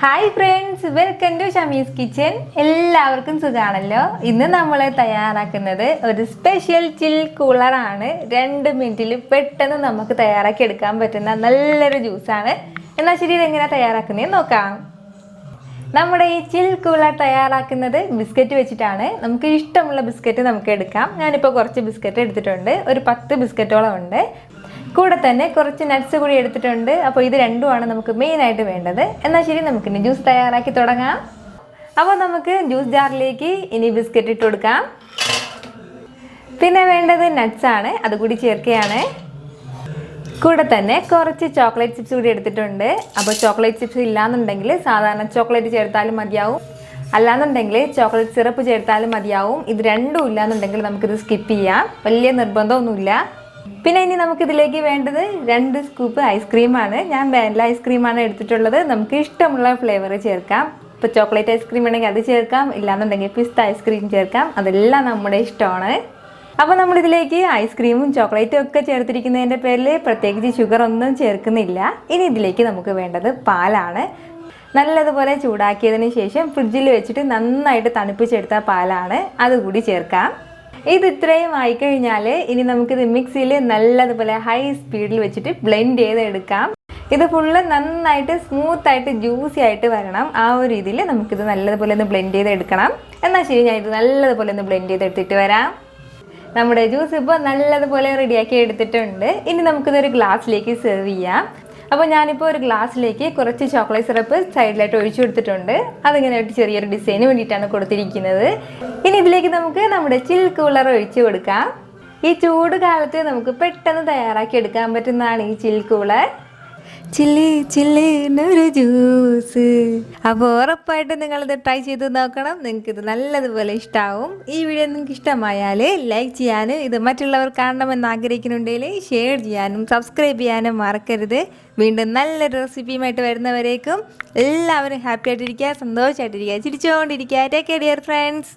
Hi friends, welcome to Shami's kitchen. എല്ലാവർക്കും സുഖമാണല്ലോ. ഇന്ന് നമ്മൾ തയ്യാറാക്കുന്നത് ഒരു സ്പെഷ്യൽ ചിൽ കൂളറാണ്. 2 മിനിറ്റിൽ പെട്ടെന്ന് നമുക്ക് തയ്യാറാക്കി എടുക്കാൻ പറ്റുന്ന നല്ലൊരു ജ്യൂസാണ്. എന്നാൽ ശരി, ഇതെങ്ങനെ തയ്യാറാക്കുന്നതെന്ന് നോക്കാം. നമ്മുടെ ഈ ചിൽ കൂളർ തയ്യാറാക്കുന്നത് ബിസ്ക്കറ്റ് വെച്ചിട്ടാണ്. നമുക്ക് ഇഷ്ടമുള്ള ബിസ്ക്കറ്റ് നമുക്ക് എടുക്കാം. ഞാനിപ്പോൾ കുറച്ച് ബിസ്ക്കറ്റ് എടുത്തിട്ടുണ്ട്, ഒരു 10 ബിസ്ക്കറ്റോളം ഉണ്ട്. കൂടെ തന്നെ കുറച്ച് നട്ട്സ് കൂടി എടുത്തിട്ടുണ്ട്. അപ്പോൾ ഇത് രണ്ടുമാണ് നമുക്ക് മെയിനായിട്ട് വേണ്ടത്. എന്നാൽ ശരി, നമുക്കിനി ജ്യൂസ് തയ്യാറാക്കി തുടങ്ങാം. അപ്പോൾ നമുക്ക് ജ്യൂസ് ജാറിലേക്ക് ഇനി ബിസ്ക്കറ്റ് ഇട്ട് കൊടുക്കാം. പിന്നെ വേണ്ടത് നട്ട്സാണ്, അതുകൂടി ചേർക്കുകയാണ്. കൂടെ തന്നെ കുറച്ച് ചോക്ലേറ്റ് ചിപ്സ് കൂടി എടുത്തിട്ടുണ്ട്. അപ്പോൾ ചോക്ലേറ്റ് ചിപ്സ് ഇല്ലാന്നുണ്ടെങ്കിൽ സാധാരണ ചോക്ലേറ്റ് ചേർത്താലും മതിയാവും, അല്ലാന്നുണ്ടെങ്കിൽ ചോക്ലേറ്റ് സിറപ്പ് ചേർത്താലും മതിയാവും. ഇത് രണ്ടും ഇല്ലാന്നുണ്ടെങ്കിൽ നമുക്കിത് സ്കിപ്പ് ചെയ്യാം, വലിയ നിർബന്ധമൊന്നുമില്ല. പിന്നെ ഇനി നമുക്കിതിലേക്ക് വേണ്ടത് 2 സ്കൂപ്പ് ഐസ്ക്രീമാണ്. ഞാൻ വാനില ഐസ്ക്രീമാണ് എടുത്തിട്ടുള്ളത്. നമുക്ക് ഇഷ്ടമുള്ള ഫ്ലേവർ ചേർക്കാം. ഇപ്പോൾ ചോക്ലേറ്റ് ഐസ്ക്രീം ആണെങ്കിൽ അത് ചേർക്കാം, ഇല്ലാന്നുണ്ടെങ്കിൽ പിസ്ത ഐസ്ക്രീം ചേർക്കാം. അതെല്ലാം നമ്മുടെ ഇഷ്ടമാണ്. അപ്പോൾ നമ്മളിതിലേക്ക് ഐസ്ക്രീമും ചോക്ലേറ്റും ഒക്കെ ചേർത്തിരിക്കുന്നതിൻ്റെ പേരിൽ പ്രത്യേകിച്ച് ഷുഗർ ഒന്നും ചേർക്കുന്നില്ല. ഇനി ഇതിലേക്ക് നമുക്ക് വേണ്ടത് പാലാണ്. നല്ലതുപോലെ ചൂടാക്കിയതിന് ശേഷം ഫ്രിഡ്ജിൽ വെച്ചിട്ട് നന്നായിട്ട് തണുപ്പിച്ചെടുത്ത പാലാണ്, അതുകൂടി ചേർക്കാം. ഇത് ഇത്രയും ആയിക്കഴിഞ്ഞാൽ ഇനി നമുക്കിത് മിക്സിയിൽ നല്ലതുപോലെ ഹൈ സ്പീഡിൽ വെച്ചിട്ട് ബ്ലെൻഡ് ചെയ്തെടുക്കാം. ഇത് ഫുള്ള് നന്നായിട്ട് സ്മൂത്തായിട്ട് ജ്യൂസി ആയിട്ട് വരണം. ആ ഒരു രീതിയിൽ നമുക്കിത് നല്ലതുപോലെ ഒന്ന് ബ്ലെൻഡ് ചെയ്തെടുക്കണം. എന്നാൽ ശരി, ഞാൻ ഇത് നല്ലതുപോലെ ഒന്ന് ബ്ലെൻഡ് ചെയ്തെടുത്തിട്ട് വരാം. നമ്മുടെ ജ്യൂസ് ഇപ്പോൾ നല്ലതുപോലെ റെഡിയാക്കി എടുത്തിട്ടുണ്ട്. ഇനി നമുക്കിതൊരു ഗ്ലാസ്സിലേക്ക് സെർവ് ചെയ്യാം. അപ്പോൾ ഞാനിപ്പോൾ ഒരു ഗ്ലാസ്സിലേക്ക് കുറച്ച് ചോക്ലേറ്റ് സിറപ്പ് സൈഡിലായിട്ട് ഒഴിച്ചു കൊടുത്തിട്ടുണ്ട്. അതിങ്ങനെ ഒരു ചെറിയൊരു ഡിസൈന് വേണ്ടിയിട്ടാണ് കൊടുത്തിരിക്കുന്നത്. ഇനി ഇതിലേക്ക് നമുക്ക് നമ്മുടെ ചിൽ കൂളർ ഒഴിച്ചു കൊടുക്കാം. ഈ ചൂട് കാലത്ത് നമുക്ക് പെട്ടെന്ന് തയ്യാറാക്കി എടുക്കാൻ പറ്റുന്നതാണ് ഈ ചിൽ കൂളർ. ചില്ല് ചില്ലിനൊരു ജ്യൂസ്. അപ്പോൾ ഉറപ്പായിട്ട് നിങ്ങളിത് ട്രൈ ചെയ്ത് നോക്കണം. നിങ്ങൾക്കിത് നല്ലതുപോലെ ഇഷ്ടമാവും. ഈ വീഡിയോ നിങ്ങൾക്ക് ഇഷ്ടമായാൽ ലൈക്ക് ചെയ്യാനും ഇത് മറ്റുള്ളവർ കാണണമെന്ന് ആഗ്രഹിക്കുന്നുണ്ടെങ്കിൽ ഷെയർ ചെയ്യാനും സബ്സ്ക്രൈബ് ചെയ്യാനും മറക്കരുത്. വീണ്ടും നല്ലൊരു റെസിപ്പിയുമായിട്ട് വരുന്നവരേക്കും എല്ലാവരും ഹാപ്പി ആയിട്ടിരിക്കുക, സന്തോഷമായിട്ടിരിക്കുക, ചിരിച്ചുകൊണ്ടിരിക്കുക. Take care dear friends.